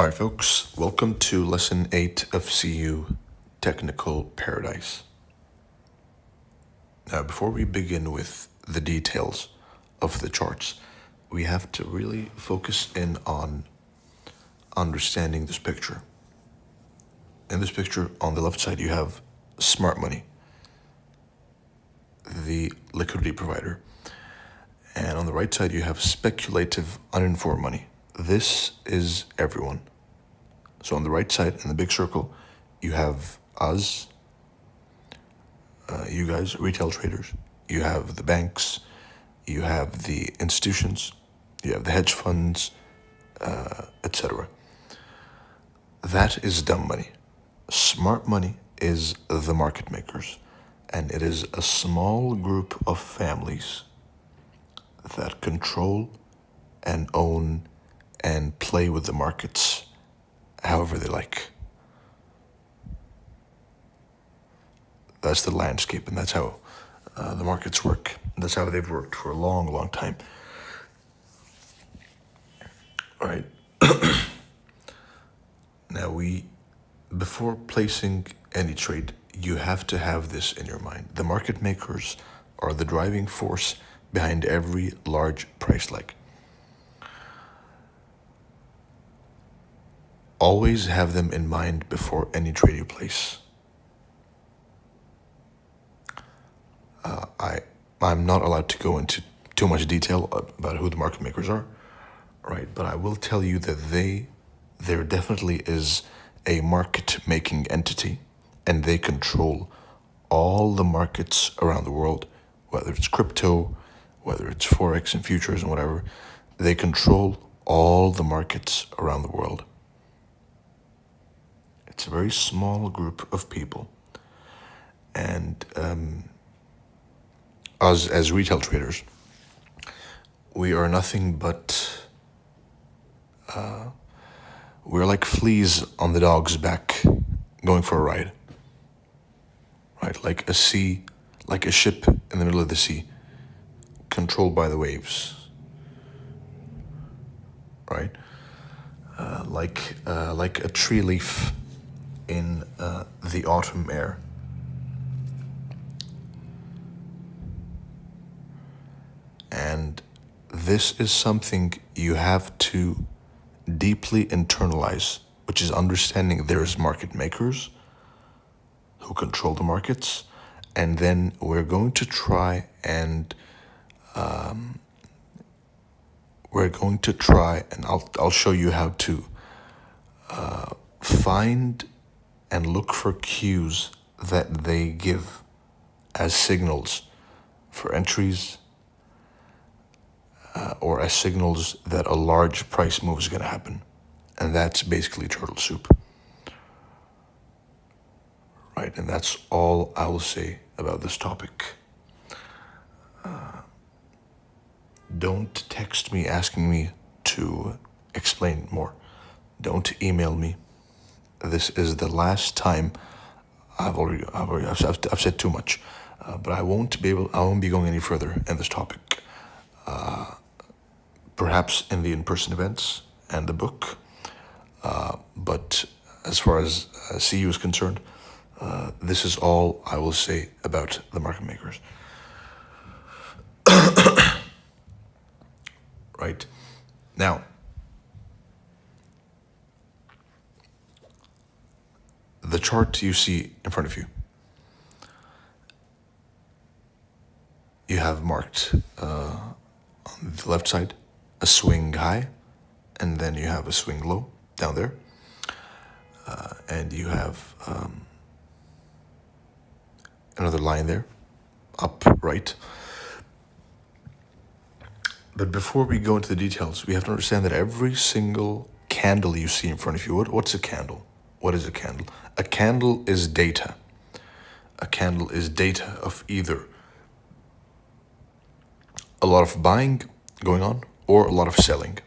All right, folks, welcome to Lesson 8 of CU Technical Paradise. Now, before we begin with the details of the charts, we have to really focus in on understanding this picture. In this picture, on the left side, you have smart money, the liquidity provider. And on the right side, you have speculative, uninformed money. This is everyone. So on the right side, in the big circle, you have us, you guys, retail traders. You have the banks, you have the institutions, you have the hedge funds, etc. That is dumb money. Smart money is the market makers, and it is a small group of families that control and own and play with the markets however they like. That's the landscape, and that's how the markets work. That's how they've worked for a long, long time. All right. Now, before placing any trade, you have to have this in your mind. The market makers are the driving force behind every large price leg. Always have them in mind before any trade you place. I'm not allowed to go into too much detail about who the market makers are, right? But I will tell you that there definitely is a market-making entity, and they control all the markets around the world, whether it's crypto, whether it's Forex and futures and whatever. They control all the markets around the world. It's a very small group of people. And us as retail traders, we are nothing but we're like fleas on the dog's back going for a ride, right? Like a ship in the middle of the sea, controlled by the waves, right? Like a tree leaf in the autumn air. And this is something you have to deeply internalize, which is understanding there's market makers who control the markets, and then we're going to try and I'll show you how to find and look for cues that they give as signals for entries, or as signals that a large price move is going to happen. And that's basically turtle soup. Right, and that's all I will say about this topic. Don't text me asking me to explain more. Don't email me. This is the last time. I've said too much, but I won't be going any further in this topic. Perhaps in the in-person events and the book, but as far as CU is concerned, this is all I will say about the market makers. Right. Now, the chart you see in front of you, you have marked on the left side a swing high, and then you have a swing low down there, and you have another line there, up, right. But before we go into the details, we have to understand that every single candle you see in front of you, what's a candle? What is a candle? A candle is data. A candle is data of either a lot of buying going on or a lot of selling.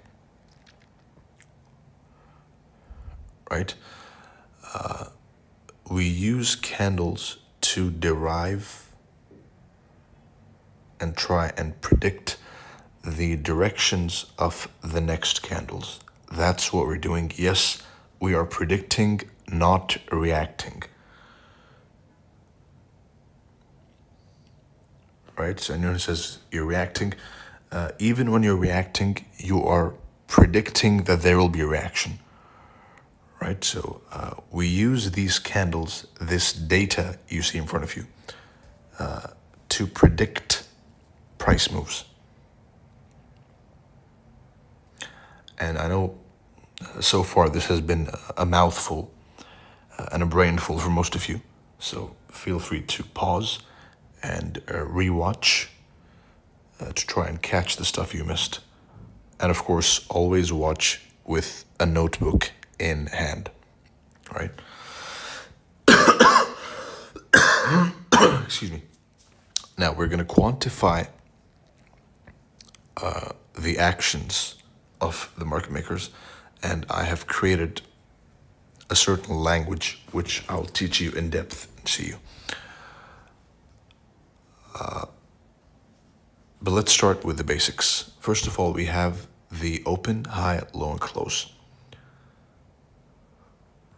Right? We use candles to derive and try and predict the directions of the next candles. That's what we're doing. Yes, we are predicting, not reacting. Right? So anyone who says you're reacting, even when you're reacting, you are predicting that there will be a reaction. Right? So we use these candles, this data you see in front of you, to predict price moves. And I know so far this has been a mouthful and a brainful for most of you. So feel free to pause and rewatch to try and catch the stuff you missed. And of course, always watch with a notebook in hand, right? Excuse me. Now we're going to quantify the actions of the market makers, and I have created a certain language which I'll teach you in depth and see you. But let's start with the basics. First of all, we have the open, high, low, and close.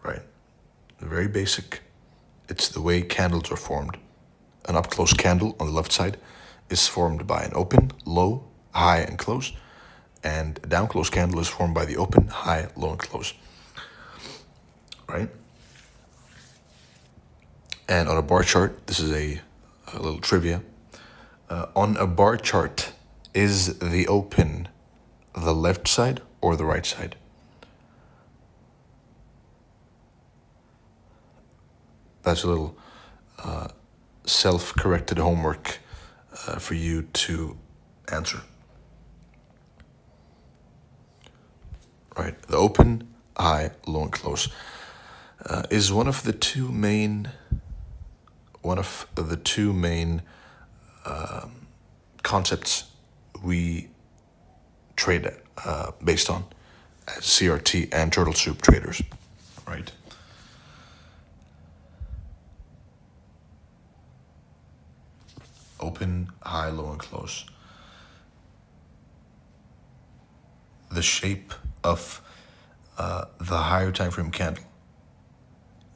Right? Very basic. It's the way candles are formed. An up-close candle on the left side is formed by an open, low, high, and close. And a down-close candle is formed by the open, high, low, and close. Right? And on a bar chart, this is a little trivia. On a bar chart, is the open the left side or the right side? That's a little self-corrected homework for you to answer. Right, the open, high, low, and close is one of the two main concepts we trade based on as CRT and turtle soup traders, right? Open, high, low, and close. The shape of the higher time frame candle.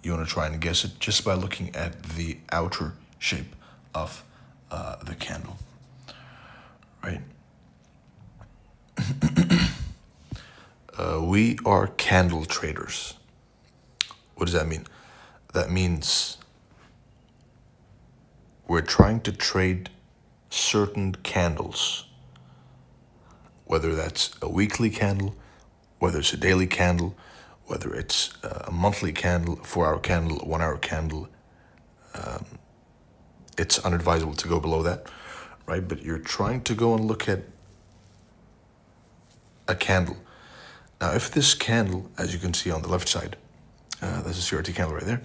You want to try and guess it just by looking at the outer shape of the candle, right? We are candle traders. What does that mean? That means we're trying to trade certain candles, whether that's a weekly candle, whether it's a daily candle, whether it's a monthly candle, 4-hour candle, 1-hour candle. It's unadvisable to go below that, right? But you're trying to go and look at a candle. Now, if this candle, as you can see on the left side, there's a CRT candle right there,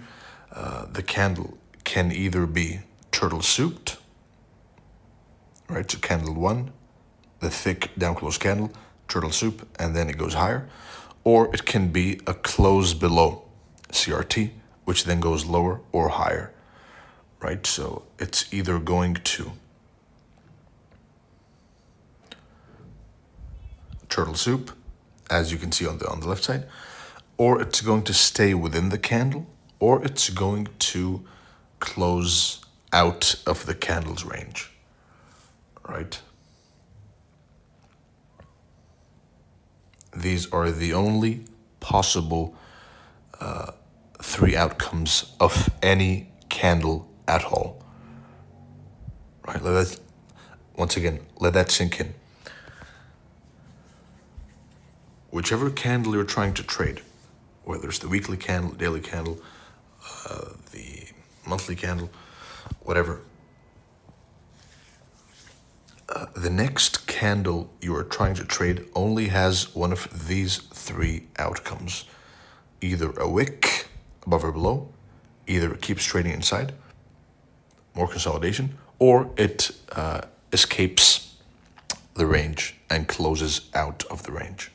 the candle can either be turtle souped, right? So candle 1, the thick down close candle, turtle soup, and then it goes higher. Or it can be a close below CRT, which then goes lower or higher, right? So it's either going to turtle soup, as you can see on the left side, or it's going to stay within the candle, or it's going to close out of the candle's range, right? These are the only possible 3 outcomes of any candle at all, right? Once again, let that sink in. Whichever candle you're trying to trade, whether it's the weekly candle, daily candle, the monthly candle, whatever, the next candle you are trying to trade only has one of these 3 outcomes. Either a wick above or below, either it keeps trading inside, more consolidation, or it escapes the range and closes out of the range.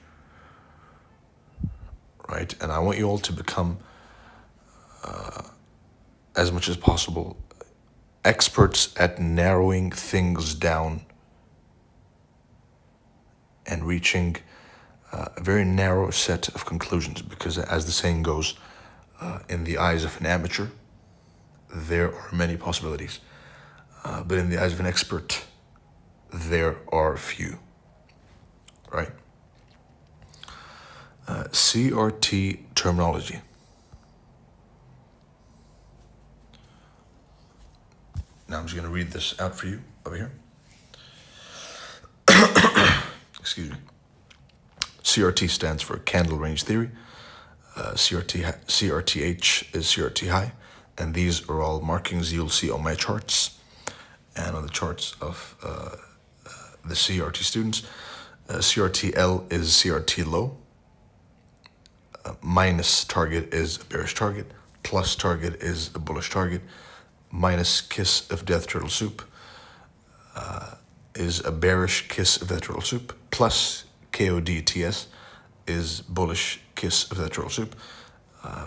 Right? And I want you all to become, as much as possible, experts at narrowing things down and reaching a very narrow set of conclusions, because as the saying goes, in the eyes of an amateur, there are many possibilities. But in the eyes of an expert, there are few, right? CRT terminology. Now I'm just going to read this out for you over here. Excuse me. CRT stands for candle range theory. CRTH is CRT high. And these are all markings you'll see on my charts and on the charts of the CRT students. CRTL is CRT low. Minus target is a bearish target. Plus target is a bullish target. Minus kiss of death turtle soup is a bearish kiss of death turtle soup. Plus KODTS is bullish kiss of death turtle soup.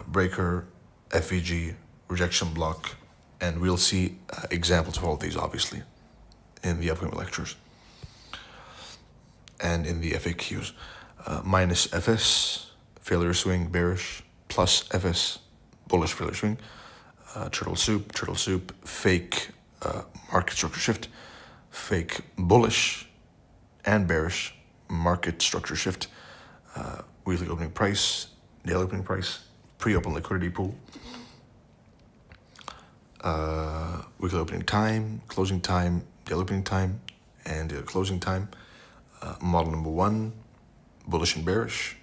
Breaker, FVG, rejection block, and we'll see examples of all of these, obviously, in the upcoming lectures and in the FAQs. Minus FS, failure swing, bearish. Plus FS, bullish failure swing. Turtle soup, fake market structure shift, fake bullish and bearish market structure shift, weekly opening price, daily opening price, pre-open liquidity pool, weekly opening time, closing time, daily opening time, and closing time. Model number 1, bullish and bearish.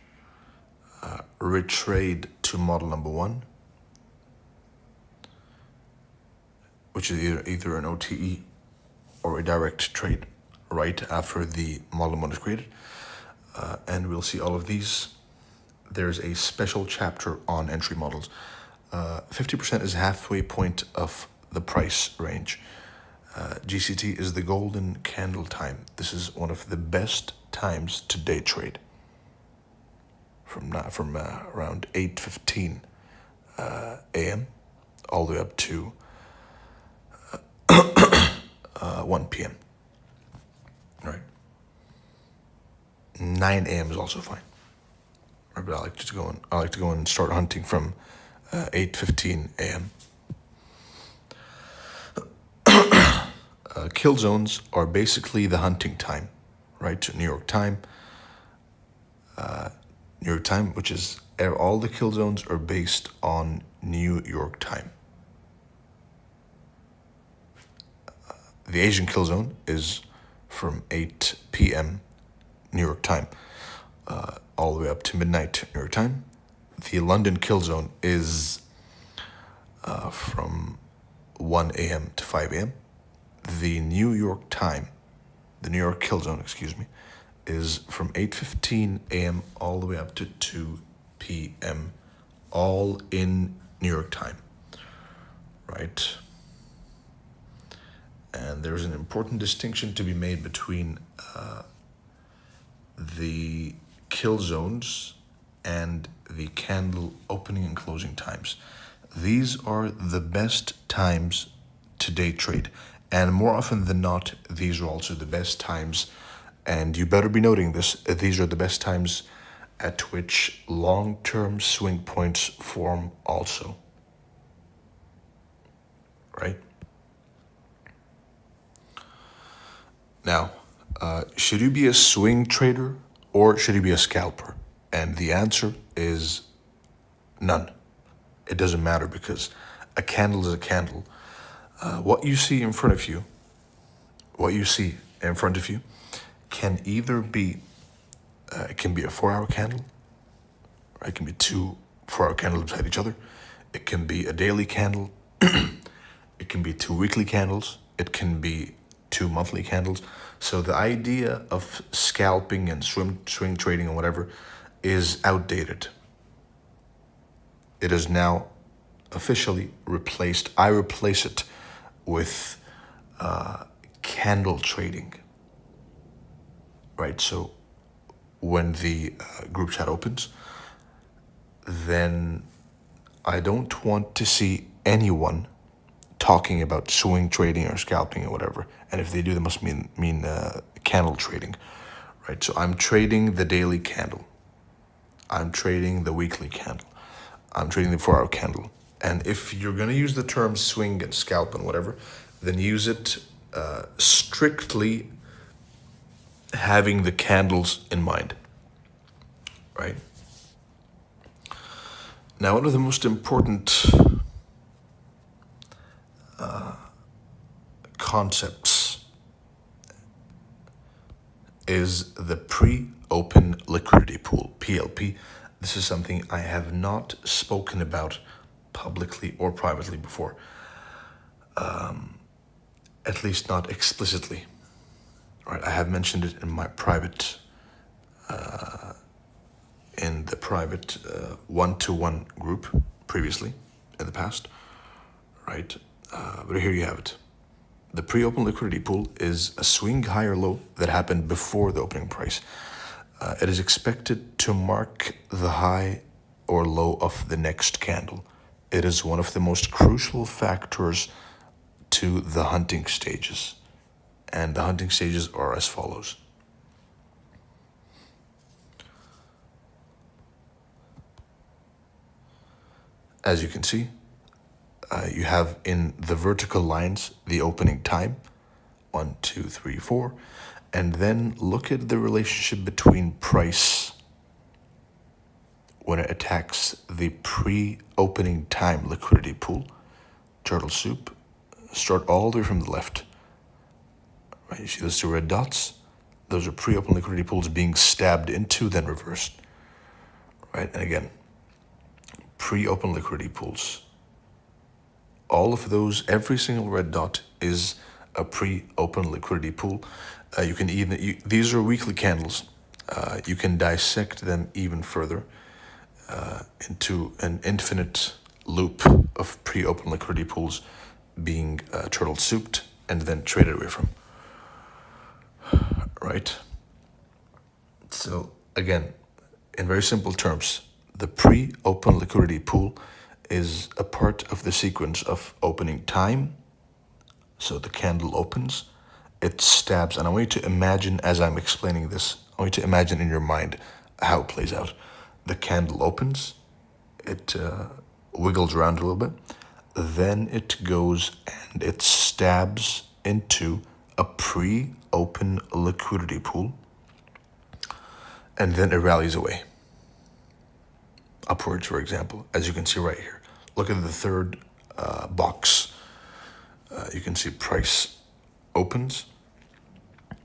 Retrade to model number 1, which is either an OTE or a direct trade right after the model 1 is created. And we'll see all of these. There's a special chapter on entry models. 50% is halfway point of the price range. GCT is the golden candle time. This is one of the best times to day trade. From around 8:15 a.m. all the way up to 1 p.m. Right. 9 a.m. is also fine. Right, but I like to go and start hunting from 8:15 a.m. Kill zones are basically the hunting time, right? New York time. New York time, which is all the kill zones are based on New York time. The Asian kill zone is from 8 p.m. New York time, all the way up to midnight New York time. The London kill zone is from 1 a.m. to 5 a.m. The New York kill zone, is from 8:15 a.m. all the way up to 2 p.m. all in New York time, right? And there's an important distinction to be made between the kill zones and the candle opening and closing times. These are the best times to day trade. And more often than not, these are also the best times, and you better be noting this, these are the best times at which long-term swing points form also. Right? Now, should you be a swing trader or should you be a scalper? And the answer is none. It doesn't matter, because a candle is a candle. What you see in front of you can either be, it can be a 4-hour candle, right? It can be 2 4-hour candles beside each other. It can be a daily candle. It can be 2 weekly candles. It can be 2 monthly candles. So the idea of scalping and swing trading and whatever is outdated. It is now officially replaced. I replace it with candle trading. Right, so when the group chat opens, then I don't want to see anyone talking about swing trading or scalping or whatever. And if they do, they must mean candle trading, right? So I'm trading the daily candle. I'm trading the weekly candle. I'm trading the 4-hour candle. And if you're going to use the term swing and scalp and whatever, then use it strictly having the candles in mind, right? Now, one of the most important concepts is the pre-open liquidity pool, PLP. This is something I have not spoken about publicly or privately before, at least not explicitly. Right? I have mentioned it in my private, in the private one-to-one group previously, in the past, right? But here you have it. The pre-open liquidity pool is a swing high or low that happened before the opening price. It is expected to mark the high or low of the next candle. It is one of the most crucial factors to the hunting stages. And the hunting stages are as follows. As you can see, you have in the vertical lines the opening time, 1, 2, 3, 4, and then look at the relationship between price when it attacks the pre-opening time liquidity pool, turtle soup. Start all the way from the left. Right, you see those 2 red dots? Those are pre-open liquidity pools being stabbed into, then reversed. Right, and again, pre-open liquidity pools. All of those, every single red dot is a pre-open liquidity pool. You can even, these are weekly candles. You can dissect them even further into an infinite loop of pre-open liquidity pools being turtle souped and then traded away from. Right? So again, in very simple terms, the pre-open liquidity pool is a part of the sequence of opening time. So the candle opens, it stabs, and I want you to imagine as I'm explaining this, I want you to imagine in your mind how it plays out. The candle opens, it wiggles around a little bit, then it goes and it stabs into a pre-open liquidity pool, and then it rallies away. Upwards, for example, as you can see right here. Look at the third box. You can see price opens.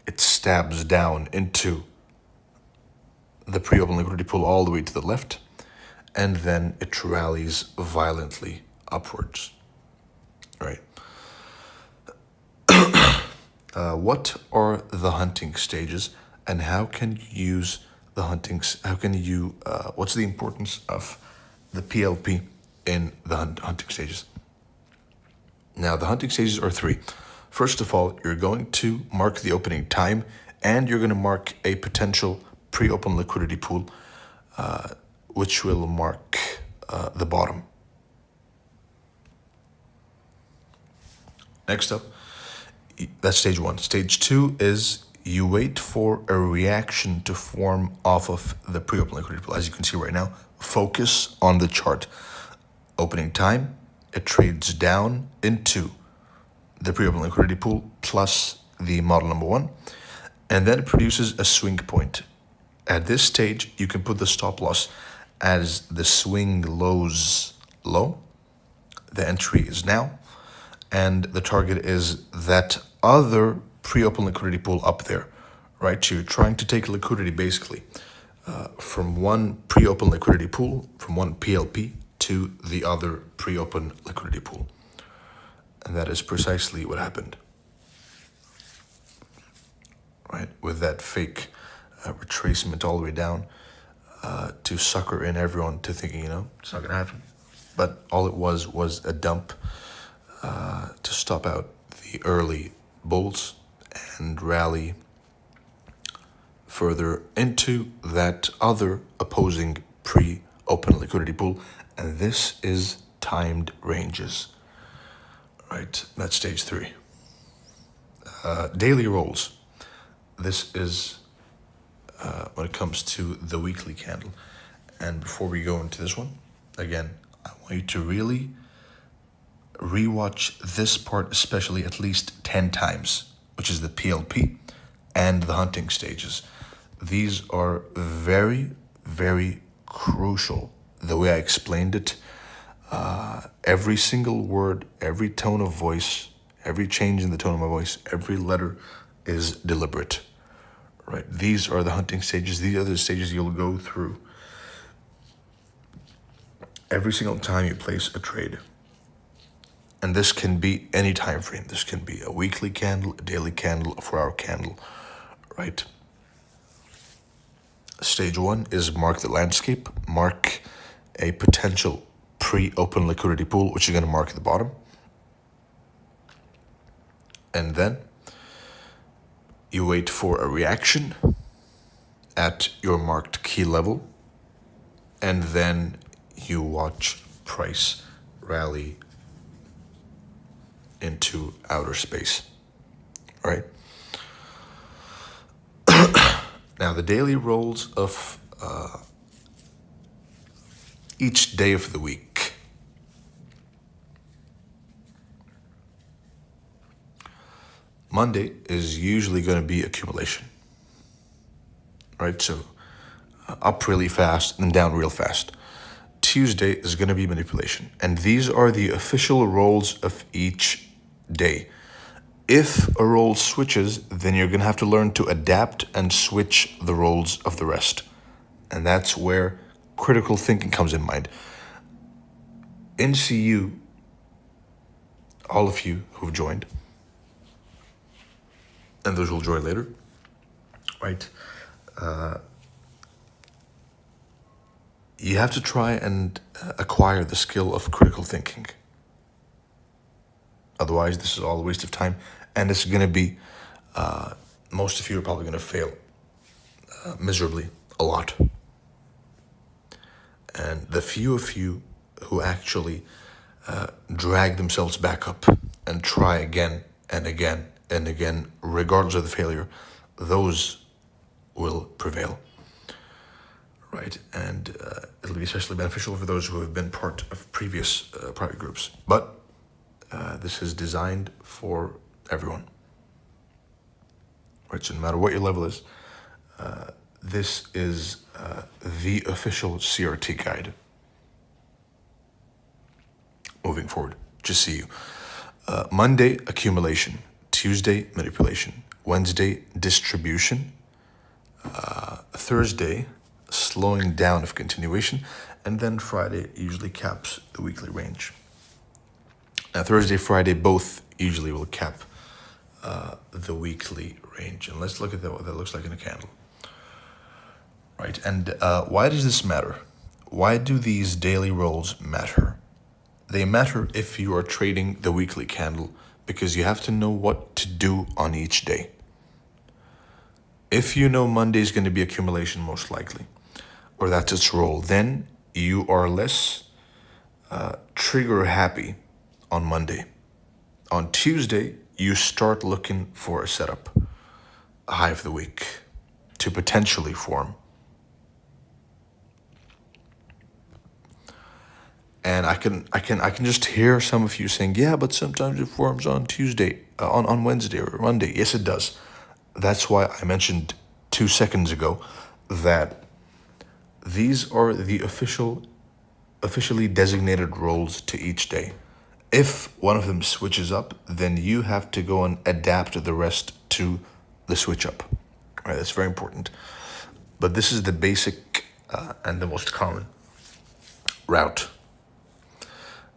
It stabs down into the pre-open liquidity pool all the way to the left, and then it rallies violently upwards. Right. What are the hunting stages, and how can you use the hunting? How can you? What's the importance of the PLP in the hunting stages? Now, the hunting stages are 3. First of all, you're going to mark the opening time, and you're going to mark a potential pre-open liquidity pool, which will mark the bottom. Next up, that's stage 1. Stage 2 is you wait for a reaction to form off of the pre-open liquidity pool. As you can see right now, focus on the chart. Opening time, it trades down into the pre-open liquidity pool plus the model number 1, and then it produces a swing point. At this stage, you can put the stop loss as the swing lows low. The entry is now, and the target is that other pre-open liquidity pool up there, right? So you're trying to take liquidity basically from one pre-open liquidity pool, from one PLP to the other pre-open liquidity pool. And that is precisely what happened, right? With that fake retracement all the way down to sucker in everyone to thinking, it's not going to happen. But all it was a dump to stop out the early bulls and rally further into that other opposing pre-open liquidity pool. And this is timed ranges, right? That's stage 3. Daily rolls. This is when it comes to the weekly candle. And before we go into this one, again, I want you to really rewatch this part, especially at least 10 times, which is the PLP and the hunting stages. These are very, very crucial. The way I explained it, every single word, every tone of voice, every change in the tone of my voice, every letter is deliberate, right? These are the hunting stages. These are the stages you'll go through every single time you place a trade. And this can be any time frame. This can be a weekly candle, a daily candle, a 4-hour candle, right? Stage 1 is mark the landscape, mark a potential pre-open liquidity pool, which you're going to mark at the bottom. And then you wait for a reaction at your marked key level, and then you watch price rally into outer space, right? Now, the daily rolls of each day of the week. Monday is usually going to be accumulation, right? So up really fast and down real fast. Tuesday is going to be manipulation. And these are the official rolls of each day. If a roll switches, then you're going to have to learn to adapt and switch the rolls of the rest. And that's where critical thinking comes in mind. In CU, all of you who've joined, and those who'll join later, right? You have to try and acquire the skill of critical thinking. Otherwise, this is all a waste of time, and it's going to be, most of you are probably going to fail miserably a lot. And the few of you who actually drag themselves back up and try again and again and again, regardless of the failure, those will prevail, right? And it'll be especially beneficial for those who have been part of previous private groups. But this is designed for everyone, right? So no matter what your level is, this is the official CRT guide. Moving forward, just see you. Monday, accumulation. Tuesday, manipulation. Wednesday, distribution. Thursday, slowing down of continuation. And then Friday usually caps the weekly range. Now, Thursday, Friday, both usually will cap the weekly range. And let's look at what that looks like in a candle. Right, and why does this matter? Why do these daily rolls matter? They matter if you are trading the weekly candle, because you have to know what to do on each day. If you know Monday is going to be accumulation, most likely, or that's its role, then you are less trigger happy on Monday. On Tuesday, you start looking for a setup, a high of the week, to potentially form. And I can just hear some of you saying, yeah, but sometimes it forms on Tuesday, on Wednesday or Monday. Yes, it does. That's why I mentioned 2 seconds ago that these are the officially designated roles to each day. If one of them switches up, then you have to go and adapt the rest to the switch up. All right, that's very important. But this is the basic and the most common route.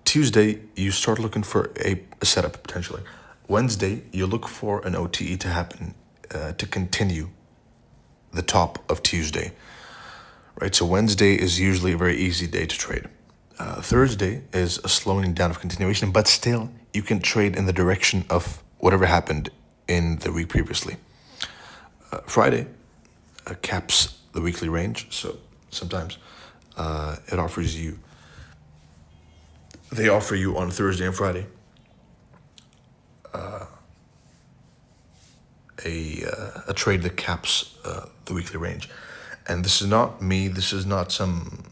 Tuesday, you start looking for a setup potentially. Wednesday, you look for an OTE to happen to continue the top of Tuesday, right? So Wednesday is usually a very easy day to trade. Thursday is a slowing down of continuation, but still you can trade in the direction of whatever happened in the week previously. Friday caps the weekly range, so sometimes it offers you. They offer you on Thursday and Friday a trade that caps the weekly range. And this is not me. This is not some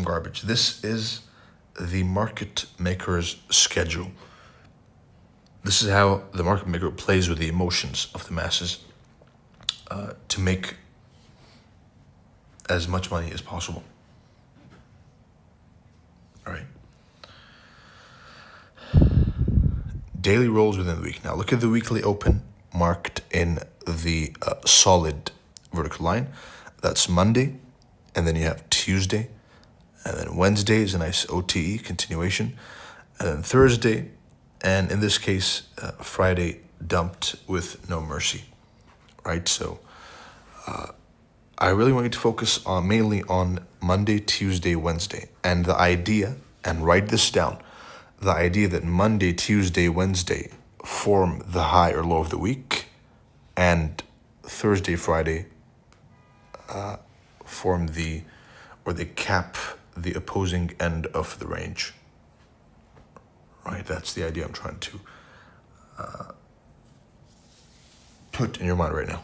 garbage. This is the market maker's schedule. This is how the market maker plays with the emotions of the masses to make as much money as possible. All right. Daily rolls within the week. Now look at the weekly open marked in the solid vertical line. That's Monday, and then you have Tuesday, and then Wednesday is a nice OTE continuation, and then Thursday, and in this case, Friday dumped with no mercy, right? So I really want you to focus on mainly on Monday, Tuesday, Wednesday, and the idea, and write this down, the idea that Monday, Tuesday, Wednesday form the high or low of the week, and Thursday, Friday form they cap the opposing end of the range. Right, that's the idea I'm trying to put in your mind right now.